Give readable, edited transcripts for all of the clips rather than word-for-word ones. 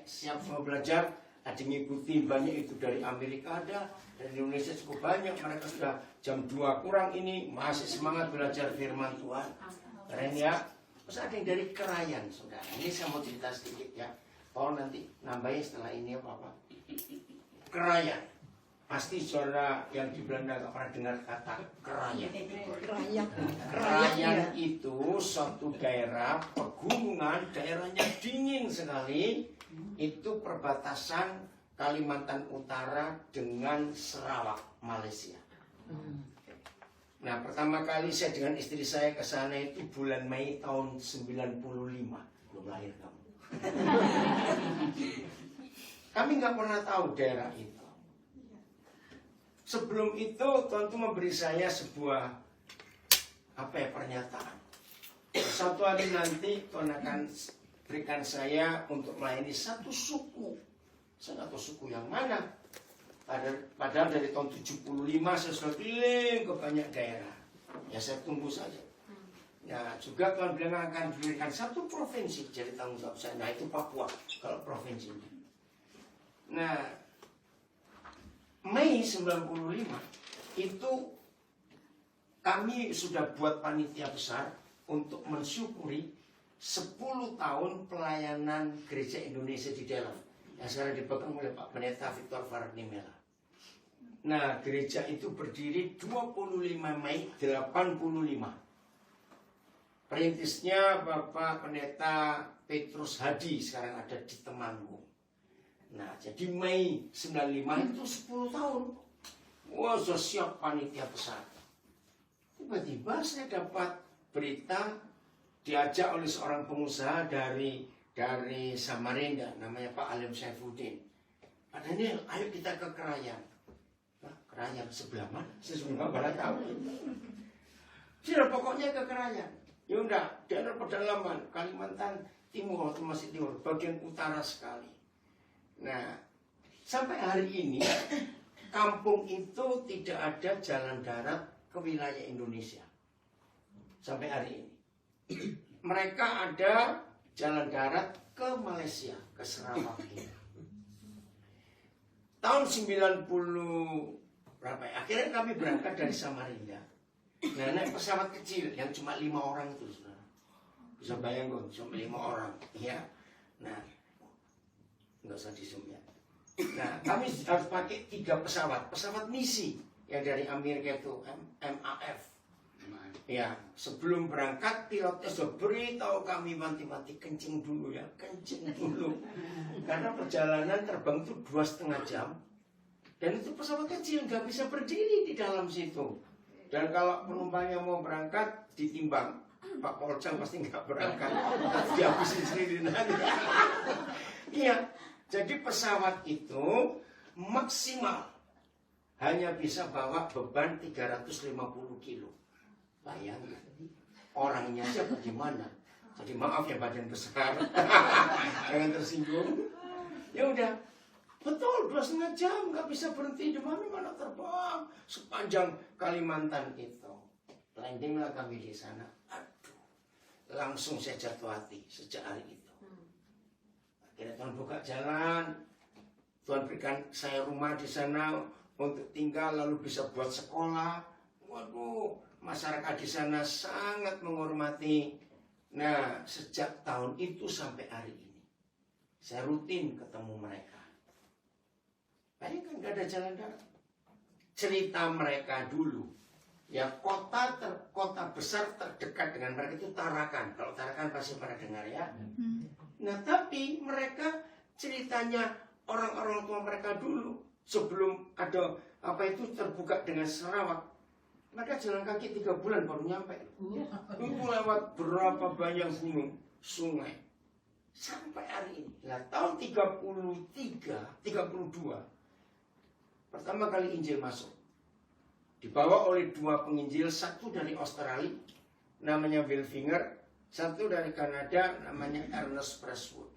siap semua belajar. Ada yang ngikutin, banyak itu dari Amerika ada, dari Indonesia cukup banyak. Mereka sudah jam 2 kurang ini masih semangat belajar firman Tuhan. Keren ya. Terus ada yang dari Krayan, saudara. Ini saya mau cerita sedikit ya. Paul nanti nambahin setelah ini apa-apa. Krayan. Pasti saudara yang di Belanda gak pernah dengar kata Krayan. Krayan itu suatu daerah pegunungan, daerahnya dingin sekali. Itu perbatasan Kalimantan Utara dengan Sarawak, Malaysia. Nah, pertama kali saya dengan istri saya ke sana itu bulan Mei tahun 95. Belum lahir kamu. Kami nggak pernah tahu daerah itu. Sebelum itu Tuhan itu memberi saya sebuah pernyataan. Suatu hari nanti Tuhan akan berikan saya untuk melayani satu suku. Saya nggak tahu suku yang mana. Padahal dari tahun 75 saya sudah keliling ke banyak daerah. Ya saya tunggu saja. Ya juga Tuhan bilang akan diberikan satu provinsi jadi tanggung jawab saya. Nah itu Papua kalau provinsinya. Nah Mei 95 itu kami sudah buat panitia besar untuk mensyukuri 10 tahun pelayanan gereja Indonesia di Delft yang sekarang dipegang oleh Pak Pendeta Victor Farnimela. Nah, gereja itu berdiri 25 Mei 85. Perintisnya Bapak Pendeta Petrus Hadi sekarang ada di Temanggung. Nah, jadi Mei 95 itu 10 tahun. Wah, sudah siap panitia besar. Tiba-tiba saya dapat berita diajak oleh seorang pengusaha dari Samarinda, namanya Pak Alim Saifuddin. Pak Daniel, ayo kita ke Krayan. Nah, Krayan sebelah mana? Saya sebenarnya baru tahu. Sudah pokoknya ke Krayan. Ya udah, daerah pedalaman Kalimantan Timur atau masih timur, bagian utara sekali. Nah, sampai hari ini kampung itu tidak ada jalan darat ke wilayah Indonesia. Sampai hari ini. Mereka ada jalan darat ke Malaysia, ke Sarawak. Tahun 90 berapa ya? Akhirnya kami berangkat dari Samarinda. Nah, naik pesawat kecil yang cuma 5 orang itu, saudara. Bisa bayangkan, cuma 5 orang. Ya. Nah, nggak usah di zoom ya. Nah, kami harus pakai 3 pesawat. Pesawat misi yang dari Amerika itu MAF. Ya, sebelum berangkat pilotnya sudah beritahu kami mati-mati kencing dulu ya, kencing dulu. Karena perjalanan terbang itu 2,5 jam. Dan itu pesawat kecil, nggak bisa berdiri di dalam situ. Dan kalau penumpangnya mau berangkat, ditimbang. Pak Polcang pasti nggak berangkat. Dihabisin sendiri nanti. Iya, jadi pesawat itu maksimal hanya bisa bawa beban 350 kilo. Bayangkan, orangnya aja bagaimana. Jadi maaf ya badan besar. Jangan tersinggung. Ya udah, betul 2,5 jam nggak bisa berhenti di mana terbang sepanjang Kalimantan itu. Landinglah kami di sana. Aduh, langsung saya jatuh hati sejak hari itu. Akhirnya Tuhan buka jalan. Tuhan berikan saya rumah di sana untuk tinggal lalu bisa buat sekolah. Waduh, masyarakat di sana sangat menghormati. Nah, sejak tahun itu sampai hari ini, saya rutin ketemu mereka. Bayangkan gak ada jalan darat. Cerita mereka dulu, ya kota besar terdekat dengan mereka itu Tarakan. Kalau Tarakan pasti pernah dengar ya. Nah, tapi mereka ceritanya orang-orang tua mereka dulu sebelum ada terbuka dengan Sarawak. Mereka jalan kaki 3 bulan baru nyampe. Itu lewat berapa banyak gunung, sungai. Sampai hari ini. Nah, tahun 32, pertama kali Injil masuk. Dibawa oleh 2 penginjil, satu dari Australia, namanya Bill Finger, satu dari Kanada, namanya Ernest Presswood.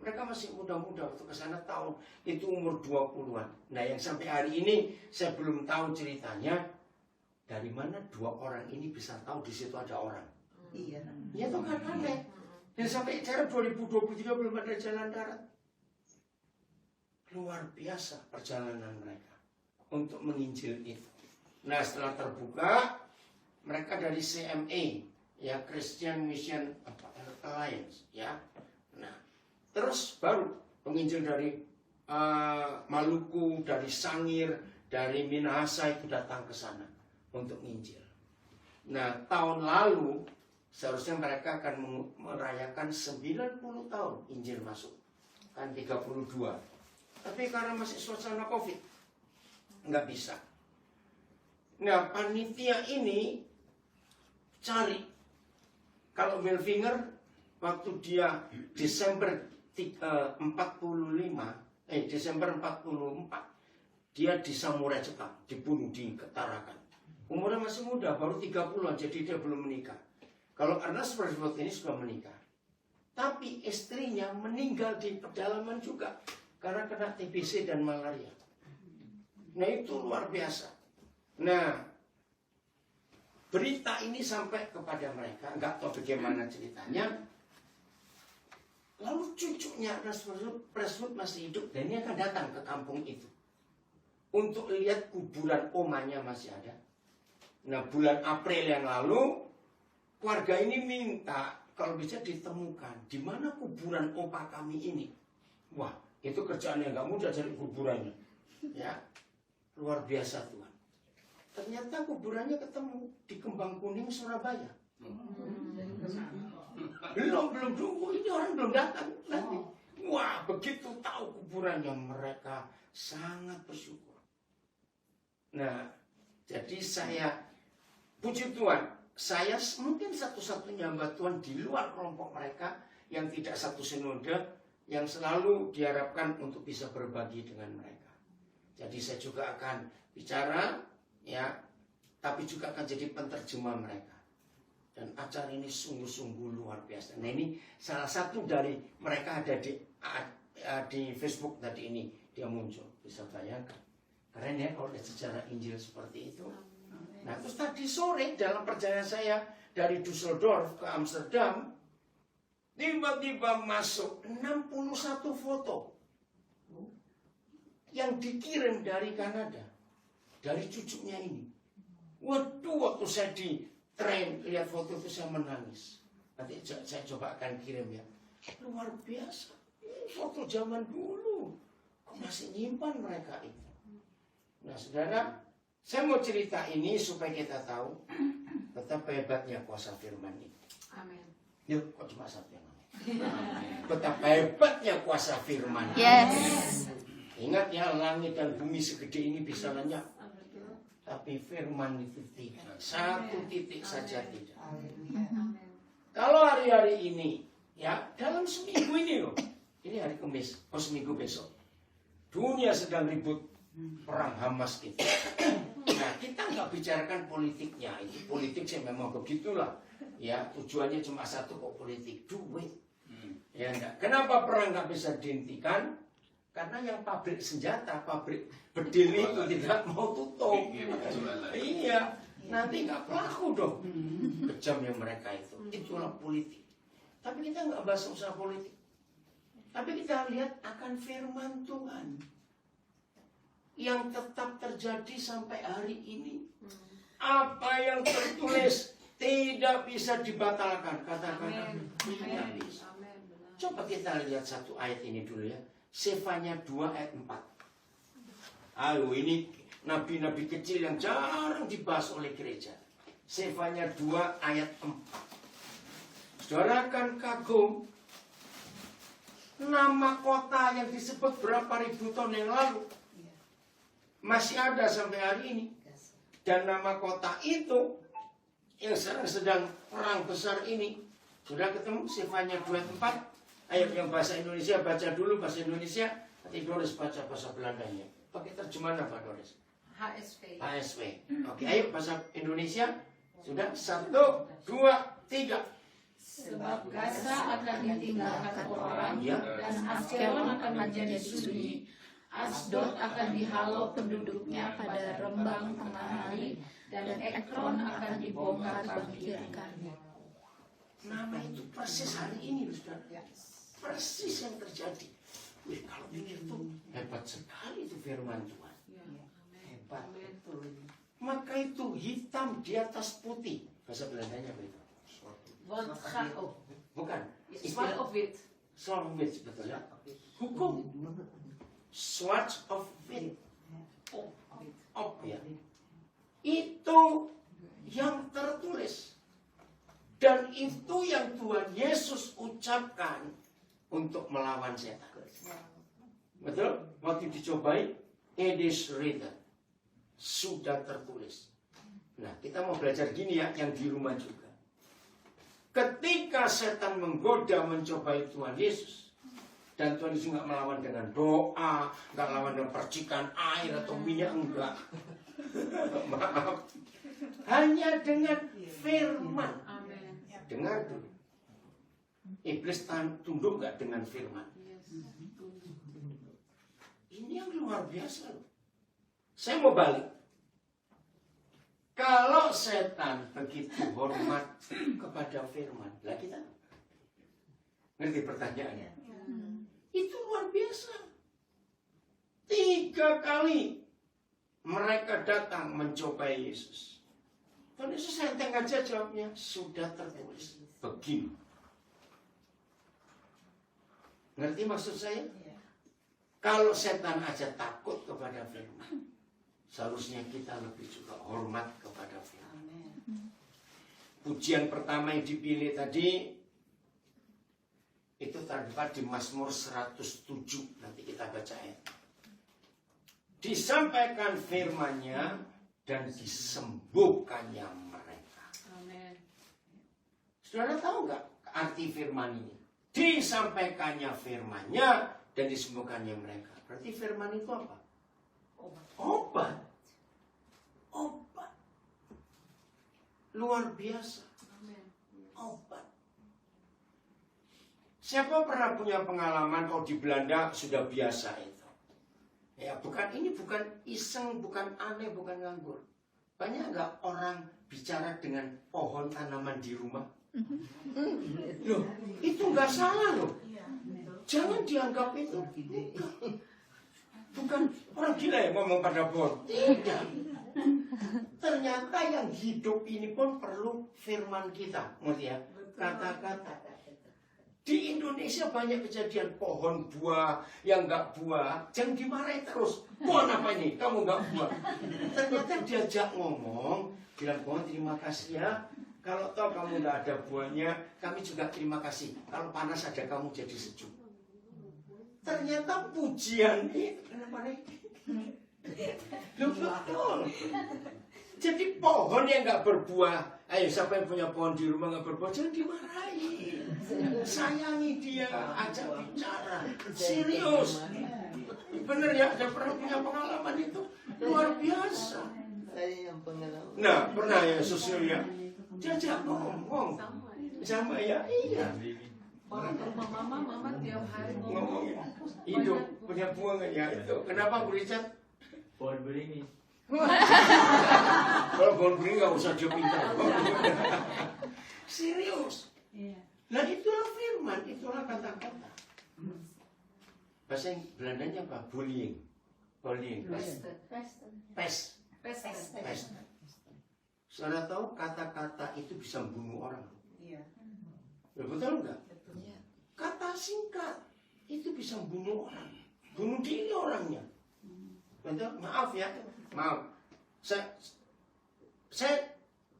Mereka masih muda-muda waktu ke sana tahun itu umur 20-an. Nah, yang sampai hari ini saya belum tahu ceritanya. Dari mana 2 orang ini bisa tahu di situ ada orang? Iya. Ya itu kan aneh. Dan sampai cara 2023 belum ada jalan darat. Luar biasa perjalanan mereka untuk menginjil itu. Nah, setelah terbuka, mereka dari CMA, ya, Christian Mission Alliance, ya. Nah, terus baru penginjil dari Maluku, dari Sangir, dari Minahasa itu datang ke sana untuk menginjil. Nah, tahun lalu seharusnya mereka akan merayakan 90 tahun Injil masuk. Kan 32. Tapi karena masih suasana COVID, nggak bisa. Nah, panitia ini cari. Kalau Melvinger, waktu dia Desember 44, dia di Samurai Jepang, dibunuh, diketarakan. Umurnya masih muda, baru 30-an, jadi dia belum menikah. Kalau Ernest Beresford ini sudah menikah. Tapi istrinya meninggal di pedalaman juga, karena kena TBC dan malaria. Nah, itu luar biasa. Nah, berita ini sampai kepada mereka, nggak tahu bagaimana ceritanya. Lalu cucunya Ernest Beresford masih hidup, dan dia akan datang ke kampung itu untuk lihat kuburan omanya masih ada. Nah, bulan April yang lalu, keluarga ini minta kalau bisa ditemukan di mana kuburan opa kami ini. Wah, itu kerjaannya nggak mudah cari kuburannya, ya, luar biasa Tuhan. Ternyata kuburannya ketemu di Kembang Kuning, Surabaya. Belum tunggu, ini orang belum datang nanti. Wah, begitu tahu kuburannya, mereka sangat bersyukur. Nah, jadi saya, puji Tuhan, saya mungkin satu-satunya hamba Tuhan di luar kelompok mereka yang tidak satu sinode, yang selalu diharapkan untuk bisa berbagi dengan mereka. Jadi saya juga akan bicara, ya, tapi juga akan jadi penterjemah mereka. Dan acara ini sungguh-sungguh luar biasa. Nah, ini salah satu dari mereka ada di Facebook tadi ini, dia muncul. Bisa bayangkan. Keren ya kalau ada sejarah Injil seperti itu. Nah, terus tadi sore dalam perjalanan saya dari Düsseldorf ke Amsterdam, tiba-tiba masuk 61 foto yang dikirim dari Kanada, dari cucunya ini. Waduh, waktu saya di tren lihat foto itu saya menangis. Nanti saya coba akan kirim ya. Luar biasa. Foto zaman dulu. Kok masih nyimpan mereka itu? Nah, saudara, saya mau cerita ini supaya kita tahu betapa hebatnya kuasa firman itu. Amin. Yuk, kok cuma satu yang ngomong? Betapa hebatnya kuasa firman. Yes. Ingat ya, langit dan bumi segede ini bisa lenyap. Tapi firman itu tidak. Satu titik saja tidak. Kalau hari-hari ini, ya, dalam seminggu ini loh. Ini hari Kamis, seminggu besok. Dunia sedang ribut perang Hamas itu. Nah, kita nggak bicarakan politiknya. Itu politik sih memang begitulah. Ya, tujuannya cuma satu kok, politik, duit. Ya enggak. Kenapa perang nggak bisa dihentikan? Karena yang pabrik senjata, pabrik bedil itu tidak mau tutup. Iya, nanti nggak pelaku dong. Kejamnya mereka itu. Itulah politik. Tapi kita nggak bahas usaha politik. Tapi kita lihat akan firman Tuhan yang tetap terjadi sampai hari ini. Apa yang tertulis tidak bisa dibatalkan. Katakan tidak bisa. Coba kita lihat satu ayat ini dulu ya. Sefanya 2 ayat 4. Ayo, ini nabi-nabi kecil yang jarang dibahas oleh gereja. Sefanya 2 ayat 4. Saudara kan kagum, nama kota yang disebut berapa ribu tahun yang lalu masih ada sampai hari ini. Dan nama kota itu yang sekarang sedang perang besar ini, sudah ketemu Sefanya 2 ayat 4. Ayo yang bahasa Indonesia baca dulu bahasa Indonesia, nanti Doris baca bahasa Belandanya. Pakai terjemahan apa Doris? HSV. HSV. Oke, ayo bahasa Indonesia. Sudah, 1, 2, 3. Sebab Gaza akan ditinggalkan orang, Ya. dan Askelon akan menjadi sunyi. Asdod akan dihalau penduduknya pada rembang tengah hari, dan Ekron akan dibongkar bangkirkan. Nama itu persis hari ini, saudara. Persis yang terjadi. Wih, kalau pikir tuh hebat Kuat sekali itu firman Tuhan. Hebat. Maka itu hitam di atas putih. Bahasa Belandanya apa itu? Wat gaat op. Bukan. Zwart of wit. Zwart of wit, betul ya? Hukum. Sword of wit. Op ya. Itu yang tertulis. Dan itu yang Tuhan Yesus ucapkan untuk melawan setan. Betul? Waktu dicobai, it is written. Sudah tertulis. Nah, kita mau belajar gini ya, yang di rumah juga. Ketika setan menggoda, mencobai Tuhan Yesus, dan Tuhan Yesus nggak melawan dengan doa, nggak melawan dengan percikan air atau minyak, enggak. Maaf. Hanya dengan firman. Dengar dulu. Iblis tunduk nggak dengan firman? Ini yang luar biasa loh. Saya mau balik. Kalau setan begitu hormat kepada firman, lah kita ngerti pertanyaannya? Itu luar biasa. 3 kali mereka datang mencobai Yesus. Tuhan Yesus enteng aja jawabnya, sudah tertulis. Begini. Ngerti maksud saya? Kalau setan aja takut kepada firman, seharusnya kita lebih juga hormat kepada firman. Pujian pertama yang dipilih tadi itu terdapat di Mazmur 107. Nanti kita baca ya. Disampaikan firman-Nya dan disembuhkannya mereka. Amin. Saudara tahu nggak arti firman ini? Disampaikannya firman-Nya dan disembuhkannya mereka. Berarti firman itu apa? Obat. Obat. Luar biasa. Obat. Siapa pernah punya pengalaman kalau di Belanda sudah biasa itu? Ya, ini bukan iseng, bukan aneh, bukan nganggur. Banyak nggak orang bicara dengan pohon tanaman di rumah? Loh, itu nggak salah loh. Jangan dianggap itu. Bukan orang gila yang ngomong pada pohon. Tidak. Ternyata yang hidup ini pun perlu firman kita. Ngerti ya? Kata-kata. Di Indonesia banyak kejadian pohon buah yang nggak buah. Jangan dimarahi terus. Pohon apa ini? Kamu nggak buah. Ternyata diajak ngomong. Bilang pohon terima kasih ya. Kalau toh kamu nggak ada buahnya, kami juga terima kasih. Kalau panas ada kamu jadi sejuk. Ternyata pujian itu kenapa nih? Betul. Jadi pohon yang nggak berbuah, ayo siapa yang punya pohon di rumah nggak berbuah, jangan dimarahi. Sayangi dia, ajak bicara, serius. Bener ya, ada pernah punya pengalaman itu luar biasa. Saya yang pengalaman. Nah, pernah ya susul ya, diajak ngomong, sama ya, iya. Orang ke rumah mama tiap hari Ngomong hidup punya buah nggak ya itu? Kenapa Bu Richard? Pohon beringin. Kalau pohon beringin nggak usah dia pintar. Serius. Nah itulah firman, itulah kata-kata. Bahasa Belandanya apa? Bullying. Bullying. Pes. Saudara tahu kata-kata itu bisa membunuh orang. Iya. Betul nggak? Kata singkat itu bisa membunuh orang, bunuh diri orangnya. Betul? Maaf ya, maaf. Saya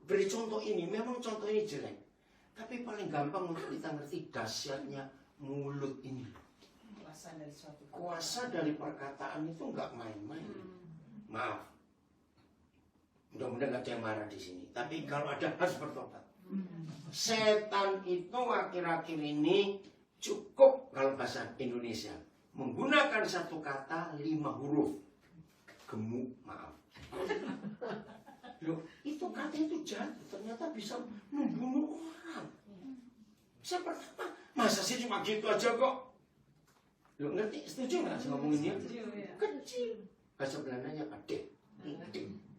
beri contoh ini, memang contoh ini jelek, tapi paling gampang untuk kita ngerti dahsyatnya mulut ini. Kuasa dari perkataan itu nggak main-main. Maaf. Mudah-mudahan nggak ada yang marah di sini. Tapi kalau ada harus bertobat. Setan itu akhir-akhir ini cukup kalau bahasa Indonesia menggunakan satu kata 5 huruf. Gemuk, maaf. Loh, itu kata itu jahat, ternyata bisa membunuh orang. Saya pertama, masa sih cuma gitu aja kok? Loh, ngerti? Setuju nggak saya ngomongin ini? Kecil. Bahasa Belandanya apa? Dek.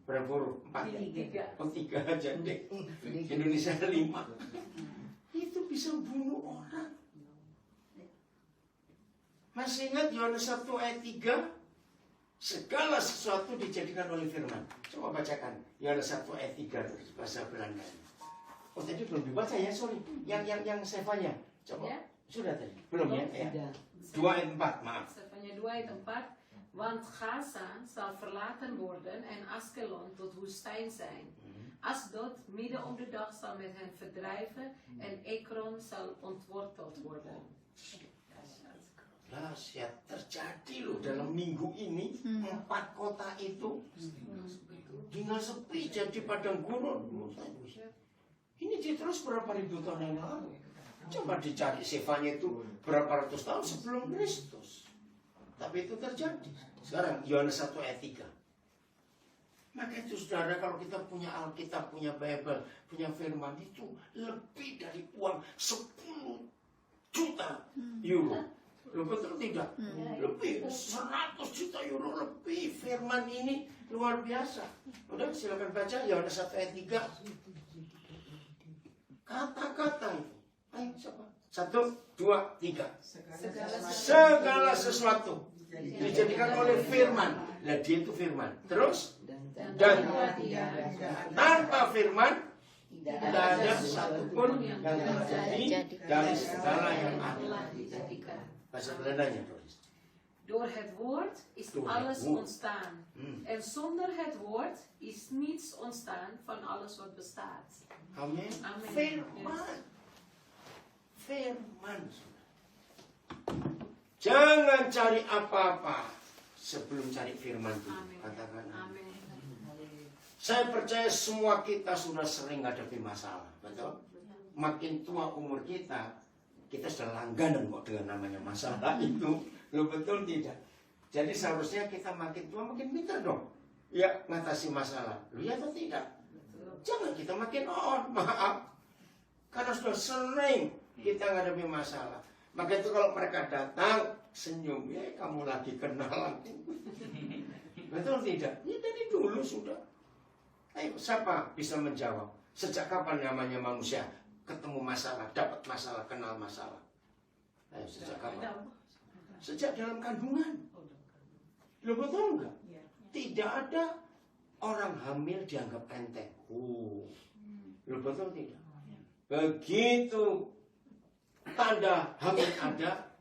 Berapa huruf? 4. 3. Oh, 3 aja, dek. Indonesia 5. Itu bisa bunuh orang. Masih ingat Yohanes 1 ayat 3? Segala sesuatu dijadikan oleh firman. Coba bacakan Yohanes 1 ayat 3 bahasa Belanda. Oh tadi belum dibaca ya, sorry. Yang Stefanya. Coba. Ya. Sudah tadi. Belum ya? 2 ayat 4, maaf. Stefania 2 ayat 4. Want Gaza zal verlaten worden en Askelon tot woestijn zijn. Asdod midden om de dag zal met hen verdrijven en Ekron zal ontworteld worden. Dahsyat terjadi loh dalam minggu ini 4 kota itu tinggal sepi jadi padang gurun. Ini dia terus berapa ribu tahun yang lalu. Coba dicari Stefania itu berapa ratus tahun sebelum Kristus. Tapi itu terjadi. Sekarang Yohanes 1 ayat 3. Maka itu saudara, kalau kita punya Alkitab, punya Bible, punya firman itu lebih dari uang 10 juta euro. Loh, betul tidak? Lebih 100 juta euro lebih. Firman ini luar biasa. Udah silakan baca Yohanes 1 ayat 3. Kata-kata itu. Ayo siapa? 1, 2, 3. Segala sesuatu dijadikan oleh firman. Nah dia itu firman. Terus dan tanpa firman tidak ada satupun yang terjadi dari segala yang ada. Bahasa Belandanya tulis. Door het woord is Door het alles woord. ontstaan. En zonder het woord is niets ontstaan van alles wat bestaat. Amin. Amin. Firman. Firman. Jangan cari apa-apa sebelum cari firman dulu. Amin. Katakan amin. Amin. Saya percaya semua kita sudah sering hadapi masalah, betul? Makin tua umur kita sudah langganan kok dengan namanya masalah itu. Lo betul tidak? Jadi seharusnya kita makin tua makin pintar dong. Ya, mengatasi masalah. Lo ya atau tidak? Jangan kita makin maaf. Karena sudah sering kita menghadapi masalah. Maka itu kalau mereka datang senyum, ya kamu lagi kenal aku. Betul tidak? Ya dari dulu sudah. Ayo, siapa bisa menjawab? Sejak kapan namanya manusia ketemu masalah, dapat masalah, kenal masalah? Ayo, sejak kapan? Sejak dalam kandungan. Lo betul enggak? Tidak ada orang hamil dianggap enteng. Lo betul tidak? Begitu tanda hamil ada,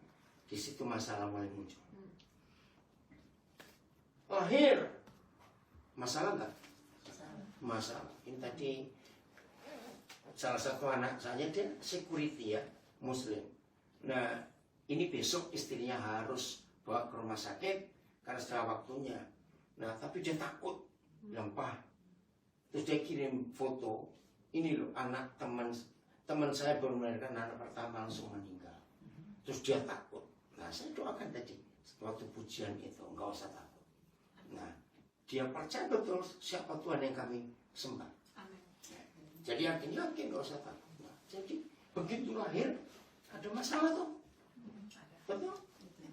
di situ masalah mulai muncul. Lahir, masalah enggak? Masalah. Ini tadi salah satu anak saya, dia security ya, Muslim. Nah, ini besok istrinya harus bawa ke rumah sakit karena sudah waktunya. Nah, tapi dia takut, Pak. Terus dia kirim foto. Ini loh anak teman saya baru melahirkan anak pertama langsung meninggal. Terus dia takut. Nah, saya doakan tadi waktu pujian itu, enggak usah takut. Nah, dia percaya betul siapa Tuhan yang kami sembah. Amin. Jadi yakin enggak usah takut. Nah, jadi begitu lahir ada masalah tuh. Betul?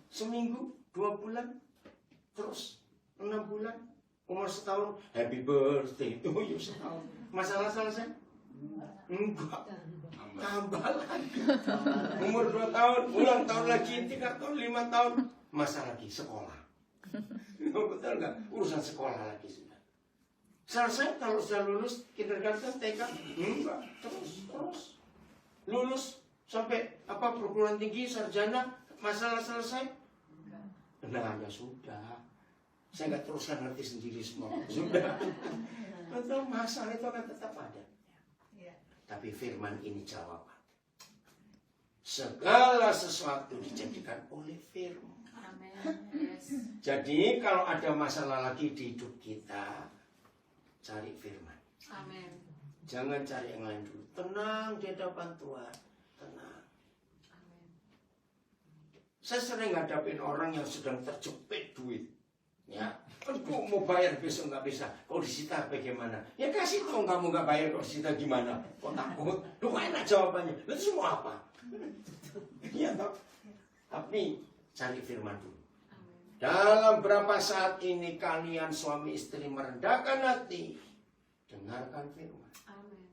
Seminggu, 2 bulan, terus 6 bulan, umur setahun, happy birthday itu ya setahun. Masalah selesai? Enggak. Tambah lagi. Umur 2 tahun, ulang tahun lagi, 3 tahun, 5 tahun, masa lagi sekolah. Betul nggak? Urusan sekolah lagi sudah. Selesai kalau sudah lulus kindergarten, TK, enggak, terus lulus sampai perguruan tinggi, sarjana, masalah selesai? Nah, ya sudah. Saya nggak teruskan ngerti sendiri semua. Sudah. Betul, masalah itu akan tetap ada. Tapi firman ini jawaban. Segala sesuatu dijadikan oleh firman. Amin. Yes. Jadi kalau ada masalah lagi di hidup kita, cari firman. Amin. Jangan cari yang lain dulu. Tenang di hadapan Tuhan. Tenang. Amin. Saya sering ngadapin orang yang sedang terjepit duit. Ya, aku mau bayar besok nggak bisa. Kau disita bagaimana? Ya kasih tahu kamu nggak bayar, kau disita gimana? Kau takut? Lu enak jawabannya. Lu semua apa? Iya toh. Tapi cari firman dulu. Amin. Dalam berapa saat ini kalian suami istri merendahkan hati, dengarkan firman. Amin.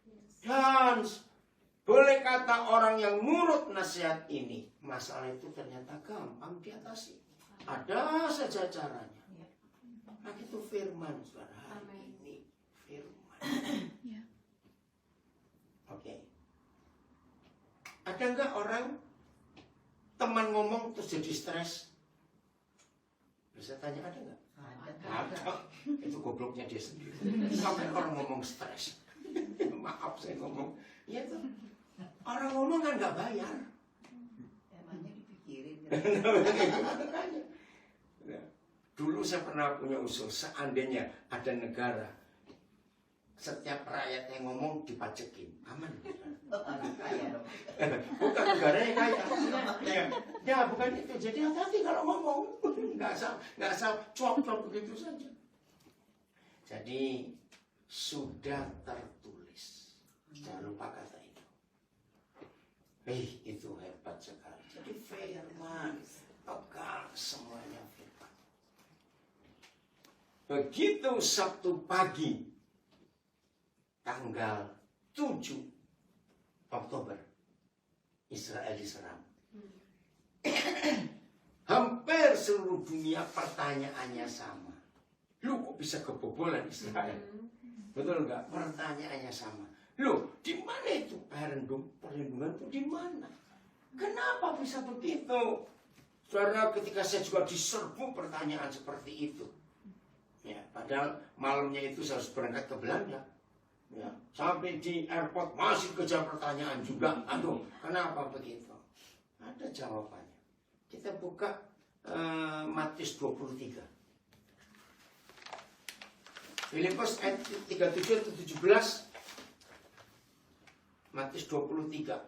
Yes. Dan boleh kata orang yang nurut nasihat ini, masalah itu ternyata gampang diatasi. Ada saja caranya. Maka itu firman, saudara. Hari Amin. ini firman. Ya. Oke. Ada nggak orang teman ngomong terus jadi stres? Bisa tanya ada nggak? Ada. Itu gobloknya dia sendiri. Sampai orang ngomong stres. Maaf saya ngomong. Ya tuh. Orang ngomong kan nggak bayar. Emangnya dipikirin. Ya. Dulu saya pernah punya usul, seandainya ada negara, setiap rakyat yang ngomong dipajekin, aman. Kaya dong. Bukan negaranya kaya. Ya, bukan itu. Jadi hati-hati kalau ngomong, nggak asal cuap-cuap begitu saja. Jadi sudah tertulis. Jangan lupa kata itu. Itu hebat sekali. Jadi firman, pegang semuanya firman. Begitu Sabtu pagi, tanggal 7 Oktober, Israel diserang. Hampir seluruh dunia pertanyaannya sama. Lu kok bisa kebobolan Israel? Betul nggak? Pertanyaannya sama. Loh, di mana itu perlindungan itu di mana? Kenapa bisa begitu? Saudara, ketika saya juga diserbu pertanyaan seperti itu. Ya, padahal malamnya itu saya harus berangkat ke Belanda. Ya, sampai di airport masih kejar pertanyaan juga. Aduh, kenapa begitu? Ada jawabannya. Kita buka Matius 23. Filipus ayat 37 atau 17. Matius 23.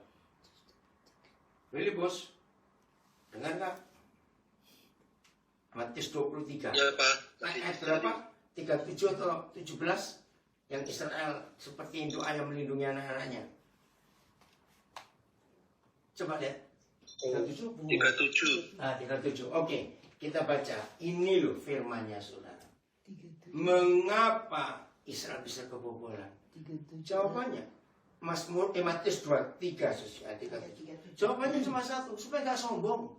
Filipus, dengar nggak? Matius 23. Ya, Pak. Ayat berapa? 37 atau 17? Yang Israel seperti induk ayam melindungi anak-anaknya. Coba lihat. 37. 37. Nah, 37. Oke, kita baca. Ini loh firmannya, saudara. Mengapa Israel bisa kebobolan? Jawabannya, Matius 23, ayat 37. Jawabannya cuma satu, supaya nggak sombong.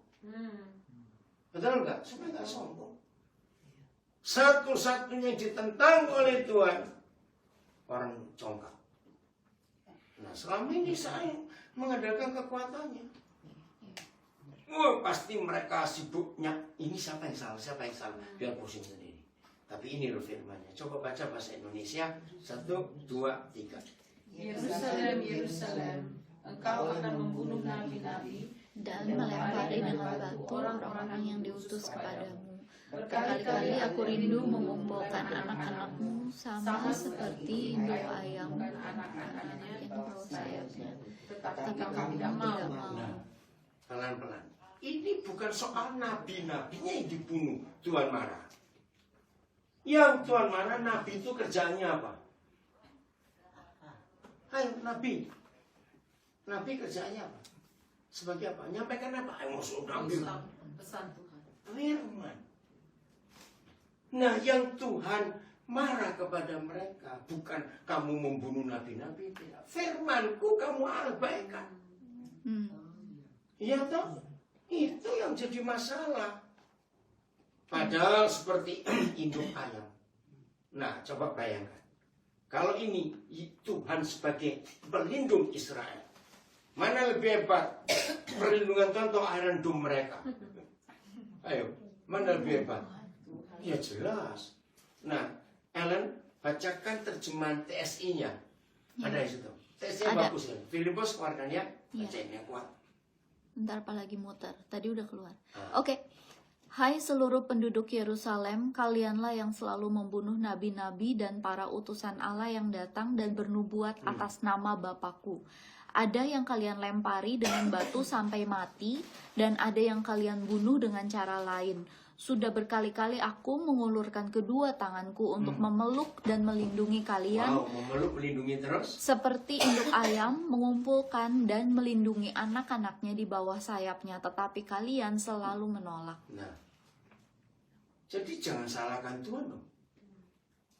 Betul nggak? Supaya nggak sombong. Satu-satunya yang ditentang oleh Tuhan, orang congkak. Nah, selama ini saya mengandalkan kekuatannya. Pasti mereka sibuknya. Ini siapa yang salah? Siapa yang salah? Biar pusing sendiri. Tapi ini loh firmannya. Coba baca bahasa Indonesia. 1, 2, 3. Yerusalem, Yerusalem, engkau akan membunuh nabi-nabi Dan melempari dengan batu orang-orang yang diutus kepadamu. Berkali-kali aku rindu mengumpulkan anak-anakmu sama seperti induk ayam anak-anaknya yang bawah sayapnya. Tetapi kamu tidak mau. Nah, pelan-pelan. Ini bukan soal nabi-nabinya yang dibunuh. Tuhan marah. Yang Tuhan marah, nabi itu kerjaannya apa? Ayo, nabi. Nabi kerjaannya apa? Sebagai apa? Nyampaikan apa? Ayo, sudah pesan Tuhan. firman. Nah, yang Tuhan marah kepada mereka bukan kamu membunuh nabi-nabi, tidak. Firmanku kamu abaikan. Iya toh? Itu yang jadi masalah. Padahal seperti induk ayam. Nah, coba bayangkan. Kalau ini Tuhan sebagai pelindung Israel, mana lebih hebat? Perlindungan Tuhan atau iron dome mereka? Ayo, mana lebih hebat? Ya jelas. Nah, Ellen, bacakan terjemahan TSI-nya. Ada di situ. TSI-nya Ada. bagus ya. Filipus keluarkan ya. Iya. Bacain yang kuat. Bentar apa lagi muter? Tadi udah keluar. Ah. Oke. Hai seluruh penduduk Yerusalem, kalianlah yang selalu membunuh nabi-nabi dan para utusan Allah yang datang dan bernubuat atas nama Bapakku. Ada yang kalian lempari dengan batu sampai mati, dan ada yang kalian bunuh dengan cara lain. Sudah berkali-kali aku mengulurkan kedua tanganku untuk memeluk dan melindungi kalian, Wow, memeluk, melindungi terus. seperti induk ayam mengumpulkan dan melindungi anak-anaknya di bawah sayapnya, tetapi kalian selalu menolak. Nah, jadi jangan salahkan Tuhan dong.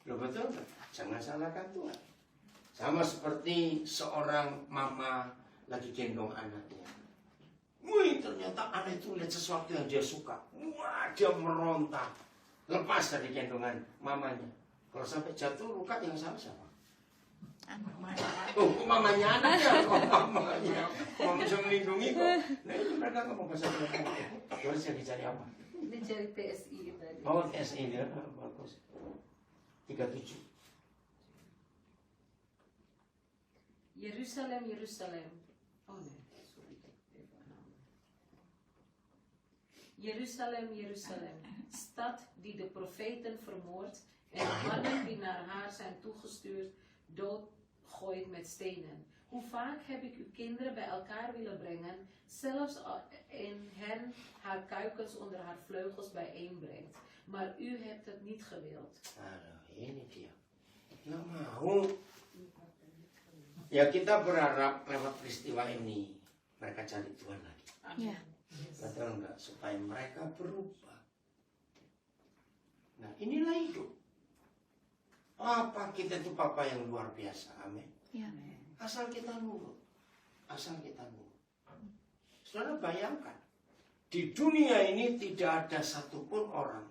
Loh betul nggak? Jangan salahkan Tuhan. Sama seperti seorang mama lagi gendong anaknya. Wih, ternyata anak itu lihat sesuatu yang dia suka. Wah, dia meronta. lepas dari gendongan mamanya. Kalau sampai jatuh luka yang salah siapa? Oh, mamanya anaknya, mamanya mau bisa melindungi kok. Nah itu mereka ngomong bahasa mereka. Terus yang dicari apa? Ini cari PSI tadi. Oh, TSI dia bagus. 37. Jeruzalem, Jeruzalem. Oh nee, sorry. Even een ander. Jeruzalem, Jeruzalem. Stad die de profeten vermoordt en mannen die naar haar zijn toegestuurd doodgooit met stenen. Hoe vaak heb ik uw kinderen bij elkaar willen brengen, zelfs in hen haar kuikens onder haar vleugels bijeenbrengt. Maar u hebt het niet gewild. Nah, ini dia. Nggak mau. Ya kita berharap lewat peristiwa ini mereka cari Tuhan lagi. Ya. Betul enggak? Supaya mereka berubah. Nah inilah hidup. Apa kita itu Papa yang luar biasa. Amin. Ya. Asal kita nurut. Asal kita nurut. Saudara bayangkan. Di dunia ini tidak ada satupun orang.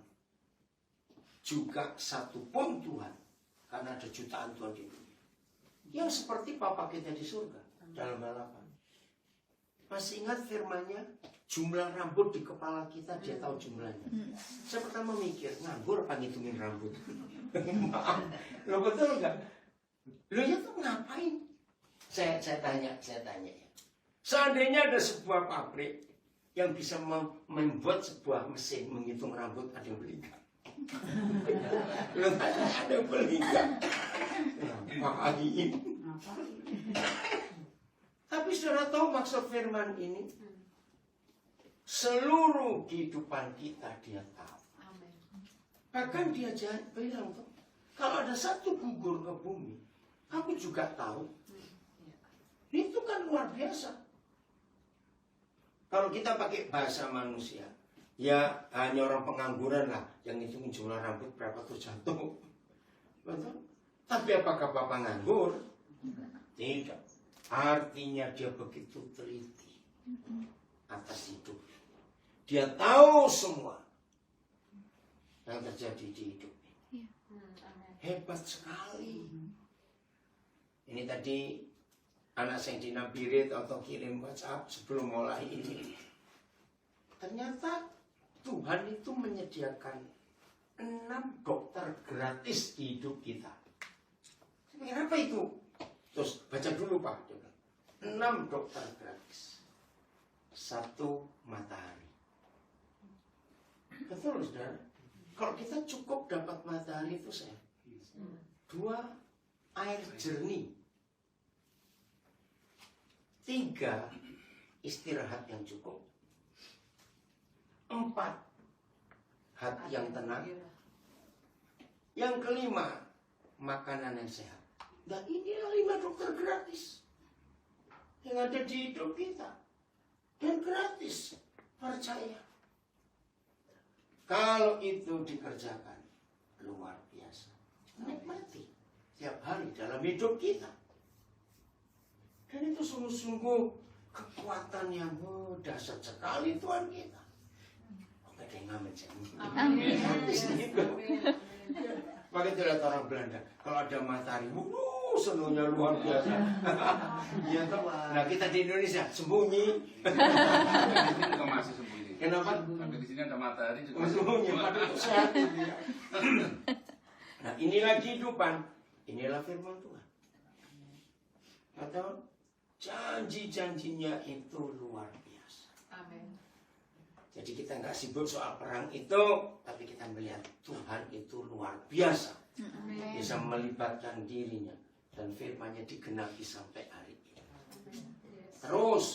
Juga satupun Tuhan. Karena ada jutaan Tuhan di dunia. Yang seperti Papa kita di surga. Dalam halaman. Masih ingat firmannya? Jumlah rambut di kepala kita dia tahu jumlahnya. Saya pertama mikir, nganggur apa ngitungin rambut? Maaf, lo betul nggak? Lo itu ngapain? Saya tanya ya. Seandainya ada sebuah pabrik yang bisa membuat sebuah mesin menghitung rambut, ada yang beli nggak? Lo tanya ada yang beli nggak? Ngapain? Tapi saudara tahu maksud firman ini? Seluruh kehidupan kita dia tahu. Amen. Bahkan dia bilang tuh, kalau ada satu gugur ke bumi, aku juga tahu. Itu kan luar biasa. Kalau kita pakai bahasa manusia, ya hanya orang pengangguran lah yang ngitungin jumlah rambut berapa tuh jatuh. Betul? Tapi apakah Bapak nganggur? Tidak. Artinya dia begitu teliti atas hidup. Dia tahu semua yang terjadi di hidup ini. Hebat sekali. Ini tadi anak saya di Nabirit atau kirim WhatsApp sebelum mulai ini. Ternyata Tuhan itu menyediakan 6 dokter gratis di hidup kita. Kenapa itu? Terus baca dulu Pak. 6 dokter gratis. 1 matahari. Betul saudara. Kalau kita cukup dapat matahari itu saya. 2 air jernih. 3 istirahat yang cukup. 4 hati yang tenang. Yang kelima makanan yang sehat. Nah inilah 5 dokter gratis yang ada di hidup kita. Dan gratis. Percaya. Kalau itu dikerjakan, luar biasa. Nikmati tiap hari dalam hidup kita. Dan itu sungguh-sungguh kekuatan yang dahsyat sekali Tuhan kita. Oke, ada yang ngamen. Amin. Maka itu lihat orang Belanda. Kalau ada matahari, senangnya luar biasa. Iya toh. Nah kita di Indonesia sembunyi. Di sini juga masih sembunyi. Kenapa? Sampai di sini ada matahari juga. Sembunyi. Padahal itu sehat. Nah inilah kehidupan. Inilah firman Tuhan. Atau janji-janjinya itu luar biasa. Amin. Jadi kita nggak sibuk soal perang itu, tapi kita melihat Tuhan itu luar biasa. Amin. Bisa melibatkan dirinya. Dan firman-Nya digenapi sampai hari ini. Yes. Terus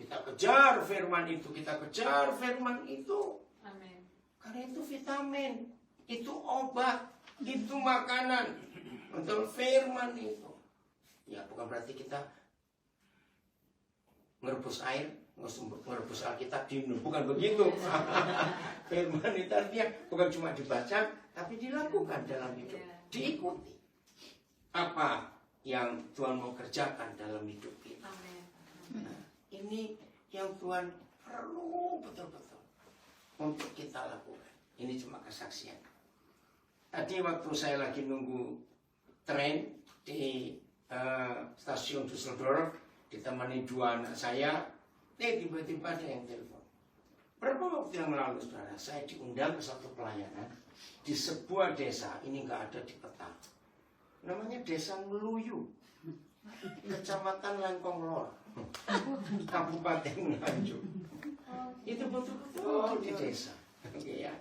kita kejar firman itu, kita kejar firman itu. Amin. Karena itu vitamin, itu obat, itu makanan. Untuk firman itu. Ya bukan berarti kita ngerebus air, ngerebus Alkitab diminum. Bukan begitu. Firman itu artinya bukan cuma dibaca, tapi dilakukan dalam hidup. Diikuti. Apa yang Tuhan mau kerjakan dalam hidup kita. Amin. Nah, ini yang Tuhan perlu betul-betul untuk kita lakukan. Ini cuma kesaksian. Tadi waktu saya lagi nunggu tren di stasiun Düsseldorf, ditemani dua anak saya, tiba-tiba ada yang telepon. Berapa waktu yang lalu, saudara, saya diundang ke satu pelayanan di sebuah desa, ini nggak ada di peta. Namanya Desa Meluyu, Kecamatan Langkong Lor, Kabupaten Nganjuk. Itu betul-betul di desa. Oke ya.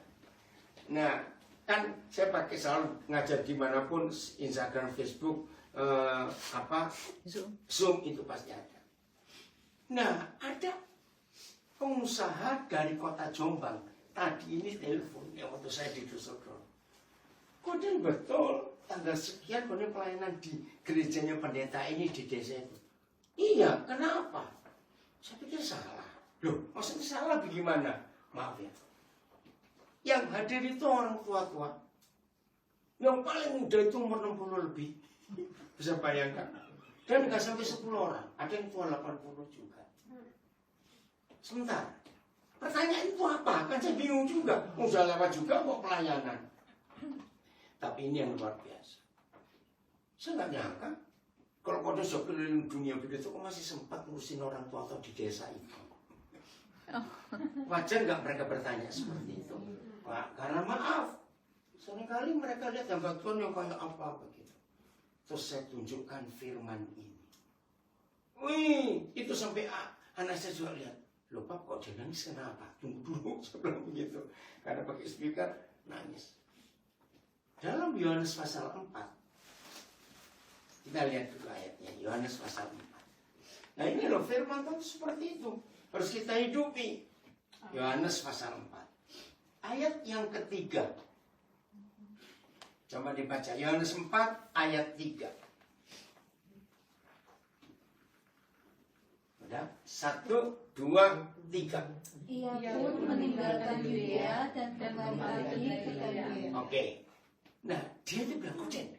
Nah, kan saya pakai selalu ngajar dimanapun, Instagram, Facebook, Zoom itu pasti ada. Nah, ada pengusaha dari kota Jombang. Tadi ini telepon yang waktu saya di Düsseldorf. Kemudian betul tanggal sekian kemudian pelayanan di gerejanya pendeta ini di desa itu. Iya, kenapa? Saya pikir salah. Loh, maksudnya salah bagaimana? Maaf ya. Yang hadir itu orang tua-tua. Yang paling muda itu umur 60 lebih. Bisa bayangkan. Dan nggak sampai 10 orang. Ada yang tua 80 juga. Sebentar. Pertanyaan itu apa? Kan saya bingung juga. Udah lewat juga kok pelayanan. Tapi ini yang luar biasa. Saya nggak nyangka. Kalau kode sudah keliling dunia begitu, kok masih sempat ngurusin orang tua atau di desa itu. Wajar nggak mereka bertanya seperti itu? Pak, karena maaf. Seringkali mereka lihat gambar Tuhan yang kayak apa begitu. Terus saya tunjukkan firman ini. Wih, itu sampai anak saya juga lihat. Loh Pak, kok dia nangis kenapa? Tunggu dulu, saya bilang begitu. Karena pakai speaker, nangis. Dalam Yohanes pasal 4. Kita lihat dulu ayatnya, Yohanes pasal 4. Nah ini loh, firman Tuhan seperti itu. Harus kita hidupi. Yohanes pasal 4. Ayat yang ketiga. Coba dibaca, Yohanes 4 ayat 3. Udah? 1, 2, 3. Ia pun meninggalkan Yudea dan kembali lagi ke Galilea. Oke. Nah, dia bilang, Koden,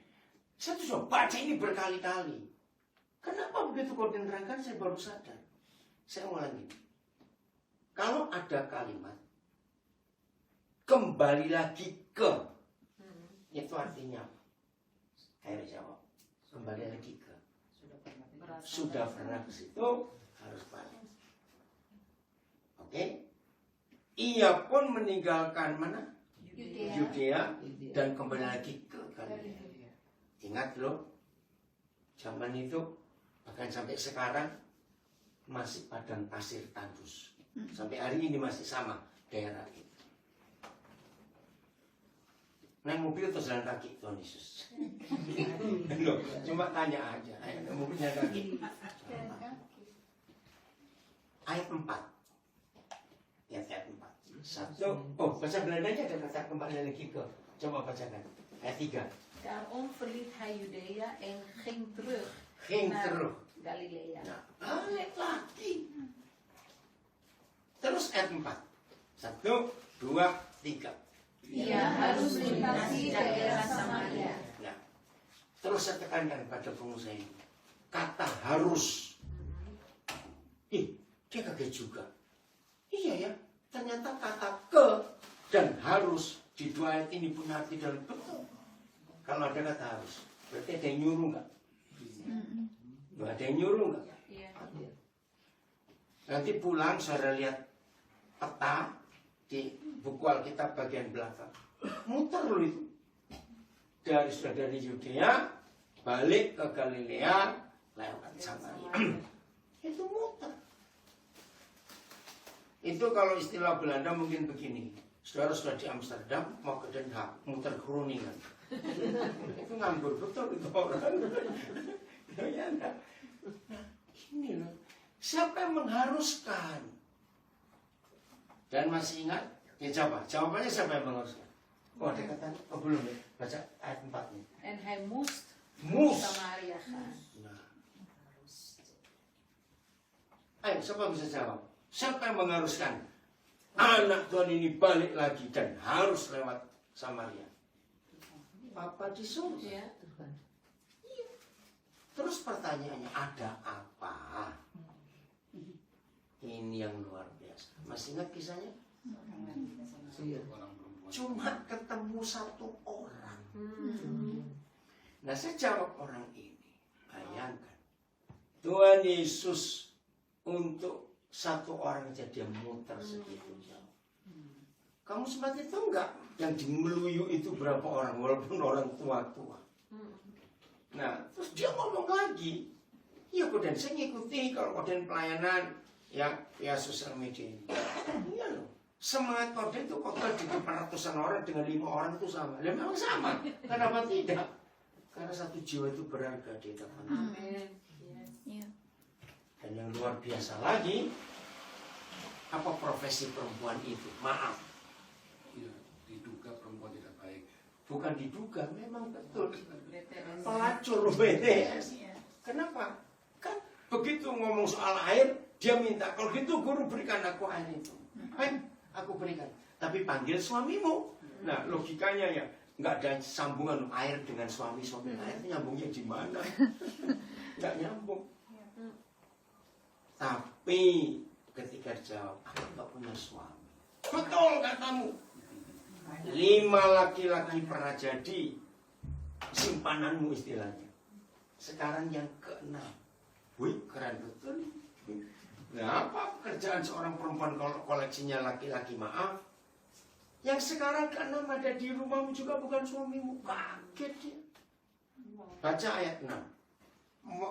saya tuh sudah baca ini berkali-kali. Kenapa begitu kau terangkan, saya baru sadar. Saya ulangi. Kalau ada kalimat, kembali lagi ke, itu artinya apa? Ayo jawab. Kembali lagi ke. Sudah pernah ke situ, harus balik. Oke? Ia pun meninggalkan mana? Yudea dan kembali lagi ke Galilea. Ingat loh, zaman itu bahkan sampai sekarang masih padang pasir tandus. Sampai hari ini masih sama daerah itu. Naik mobil atau jalan kaki Tuhan Yesus? Loh, cuma tanya aja. Naik mobil jalan kaki. Ayat 4. Ayat 4. 1. Oh, bahasa Belandanya ada kata kembali lagi ke. Coba bacakan. Ayat 3. Daarom verliet hij Judea en ging terug Ging naar terug. Galilea. Nah, balik lagi. Terus ayat 4. 1, 2, 3. Ia harus melintasi daerah Samaria. Nah, terus saya tekankan pada pengusaha ini. Kata harus. Dia kaget juga. Iya ya, ternyata kata ke dan harus di dua ayat ini punya arti dalam betul. Kalau ada kata harus, berarti ada yang nyuruh nggak? Ada yang nyuruh nggak? Iya. Nanti pulang saudara lihat peta di buku Alkitab bagian belakang. Muter loh itu. Sudah dari Yudea balik ke Galilea lewat Samaria. Itu muter. Itu kalau istilah Belanda mungkin begini. Saudara sudah di Amsterdam mau ke Den Haag, muter Groningen. Itu nganggur betul itu orang. Ya, nah, ini loh. Siapa yang mengharuskan? Dan masih ingat? Ya coba, jawabannya siapa yang mengharuskan? Oh ada kata, oh belum ya? Baca ayat 4 nih. En hij moest Moest. Samaria gaan. Nah. Ayo, siapa bisa jawab? Siapa yang mengharuskan? Anak Tuhan ini balik lagi dan harus lewat Samaria. Papa disuruh. Ja. Terus pertanyaannya, ada apa? Ini yang luar biasa. Masih ingat kisahnya? Orang perempuan cuma ketemu satu orang. Hmm. Nah, saya jawab orang ini, bayangkan Tuhan Yesus untuk satu orang saja muter segitu jauh. Kamu sempat itu enggak? Yang di Meluyu itu berapa orang, walaupun orang tua-tua. Nah, terus dia ngomong lagi, ya Koden, saya ngikuti kalau Koden pelayanan ya sosial media ini. Iya loh, semangat Koden itu kotor di depan ratusan orang dengan 5 orang itu sama. Ya memang sama, kenapa tidak? Karena satu jiwa itu berharga di depan. Amen. Yes. Ya. Dan yang luar biasa lagi, apa profesi perempuan itu? Maaf, Ya, diduga perempuan tidak baik. bukan diduga, memang betul. BTS. Pelacur BTS. Kenapa? Kan begitu ngomong soal air, dia minta, kalau gitu guru berikan aku air itu. Aku berikan. Tapi panggil suamimu. Nah, logikanya ya, nggak ada sambungan air dengan suami. Air nyambungnya di mana? Nggak nyambung. Tapi ketika jawab, aku nggak punya suami. Betul katamu. 5 laki-laki pernah jadi simpananmu istilahnya. Sekarang yang ke-6. Wih, keren betul. Nah, apa pekerjaan seorang perempuan kalau koleksinya laki-laki? Maaf. Yang sekarang ke-6 ada di rumahmu juga bukan suamimu. Kaget dia. Baca ayat 6.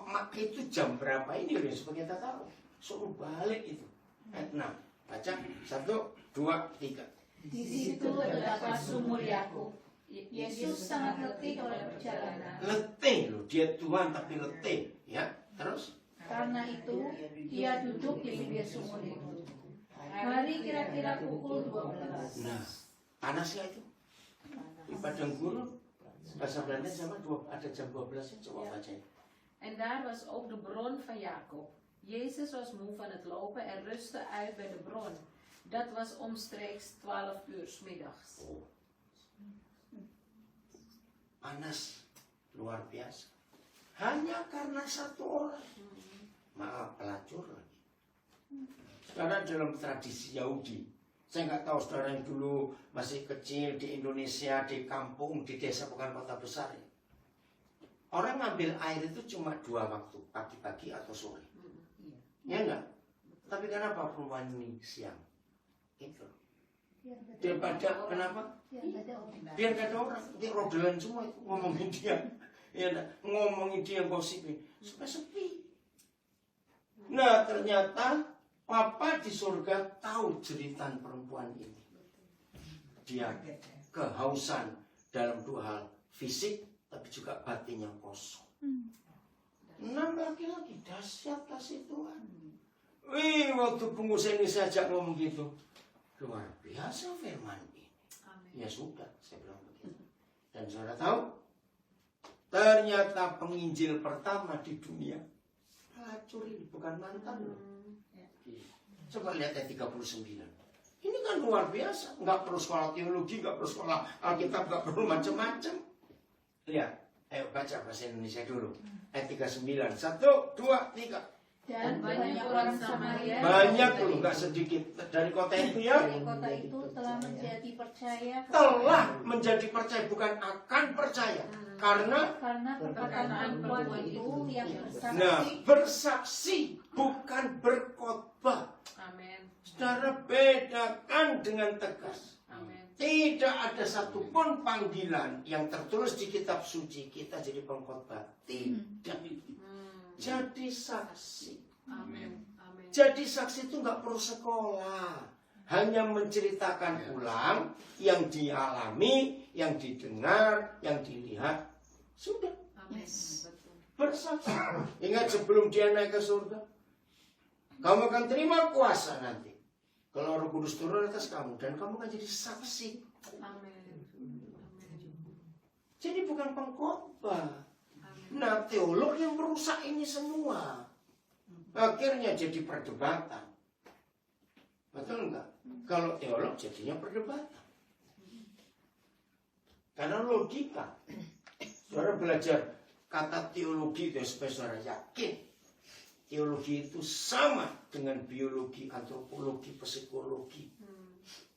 Maka itu jam berapa ini loh, supaya kita tahu. Suruh balik itu. Ayat 6. Baca 1, 2, 3. Di situ terdapat sumur Yakub. Yesus sangat letih oleh perjalanan. Letih loh, dia Tuhan tapi letih. Ya, terus? Karena itu, ia duduk di bibir sumur itu. Hari kira-kira pukul 12. Nah, panas ya itu? Di padang gurun. Bahasa Belanda sama ada jam 12 ya, coba baca. En daar was ook de bron van Jacob. Jezus was moe van het lopen en rustte uit bij de bron. Dat was omstreeks 12 uur 's middags. Oh. Panas, luar biasa. Hanya karena satu orang. Maaf, pelacur lagi. Saudara, dalam tradisi Yahudi, saya nggak tahu saudara yang dulu masih kecil di Indonesia, di kampung, di desa bukan kota besar ya. Orang ngambil air itu cuma 2 waktu, pagi-pagi atau sore. Ya enggak? Tapi kenapa perempuan ini siang? Itu. Daripada kenapa? Biar gak ada orang. Dia rodelan semua itu, ngomongin dia. Ya enggak? Ngomongin dia, gosipin. Supaya sepi. Nah, ternyata Papa di surga tahu jeritan perempuan ini. Dia kehausan dalam 2 hal, fisik tapi juga batinnya kosong. 6 laki-laki dahsyat kasih Tuhan. Wih, waktu pengusaha ini saya ajak ngomong gitu, luar biasa firman ini. Amen. Ya sudah, saya bilang begitu. Dan saudara tahu, ternyata penginjil pertama di dunia pelacur ini, bukan mantan loh. Coba lihat ayat 39. Ini kan luar biasa. Nggak perlu sekolah teologi, nggak perlu sekolah Alkitab, nggak perlu macam-macam. Lihat, ayo baca bahasa Indonesia dulu. Ayat 39. 1, 2, 3. Dan banyak orang Samaria Banyak loh, nggak sedikit. Dari kota itu ya. dari kota itu telah menjadi percaya Telah menjadi percaya, bukan akan percaya. Karena perkataan perempuan itu yang nah, bersaksi. bersaksi bukan berkhotbah. Amen. Saudara, bedakan dengan tegas. Amen. Tidak ada satupun panggilan yang tertulis di kitab suci kita jadi pengkhotbah. Tidak. Jadi saksi. Amen. Amen. Jadi saksi itu nggak perlu sekolah. Hanya menceritakan ulang yang dialami, yang didengar, yang dilihat. Sudah. Amen. Yes. Betul. Bersaksi. Ingat sebelum dia naik ke surga, kamu akan terima kuasa nanti. Kalau Roh Kudus turun atas kamu dan kamu akan jadi saksi. Amen. Jadi bukan pengkhotbah. Amen. Nah, teolog yang merusak ini semua. Akhirnya jadi perdebatan. Betul enggak? Kalau teolog jadinya perdebatan. Karena logika. Saudara belajar kata teologi itu supaya saudara yakin. Teologi itu sama dengan biologi, antropologi, psikologi,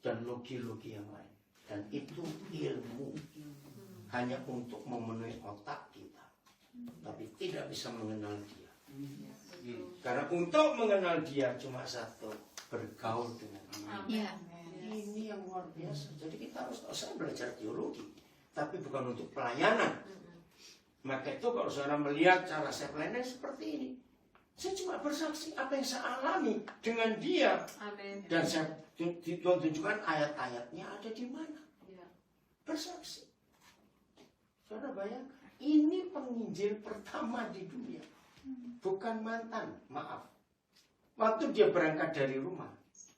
dan logi-logi yang lain. Dan itu ilmu. Hanya untuk memenuhi otak kita. Tapi tidak bisa mengenal dia. Karena untuk mengenal dia cuma satu, bergaul dengan dia. Ya. Ini yang luar biasa. Jadi kita harus tahu, saya belajar teologi, tapi bukan untuk pelayanan. Maka itu kalau saudara melihat cara saya pelayanan seperti ini, saya cuma bersaksi apa yang saya alami dengan dia. Amin. Dan saya tunjukkan ayat-ayatnya ada di mana. Ya. Bersaksi. Saudara bayangkan, ini penginjil pertama di dunia. Bukan mantan, maaf. Waktu dia berangkat dari rumah,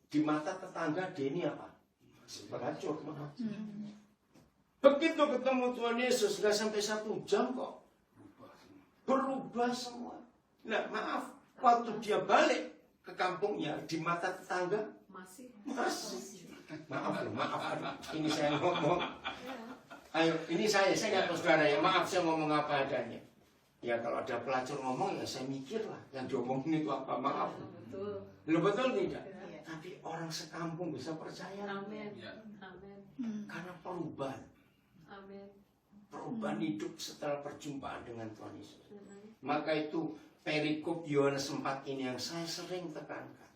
di mata tetangga dia ini apa? Pelacur, maaf. Begitu ketemu Tuhan Yesus, nggak sampai 1 jam kok. Berubah semua. Nah, maaf, waktu dia balik ke kampungnya, di mata tetangga, Masih. masih. Maaf. Ini saya ngomong. Ayo, ini saya nggak tahu saudara ya. Maaf, saya ngomong apa adanya. Ya kalau ada pelacur ngomong ya saya mikir lah. Yang diomongin itu apa, maaf. Betul. Lu betul tidak? Ya. Tapi orang sekampung bisa percaya. Amin. Ya. Amin. Karena perubahan. Amin. Perubahan hidup setelah perjumpaan dengan Tuhan Yesus. Maka itu perikop Yohanes 4 ini yang saya sering tekankan.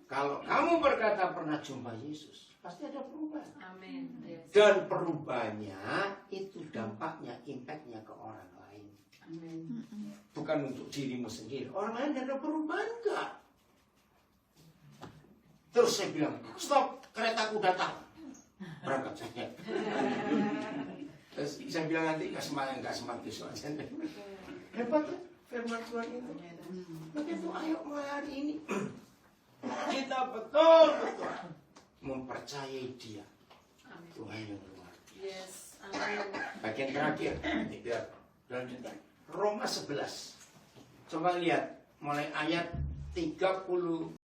Kalau kamu berkata pernah jumpa Yesus, pasti ada perubahan. Amin. Yes. Dan perubahannya itu dampaknya, impactnya ke orang lain. Amin. Bukan untuk dirimu sendiri. Orang lain ada perubahan enggak? Terus saya bilang, stop, keretaku datang. Berangkat saya. Terus saya bilang nanti nggak semangat besok aja. Hebat ya firman Tuhan itu. Begitu ayo mulai hari ini kita betul-betul mempercayai Dia. Amin. Tuhan yang luar biasa. Yes. Amin. Bagian terakhir, ini biar lanjutkan. Roma 11. Coba lihat mulai ayat 30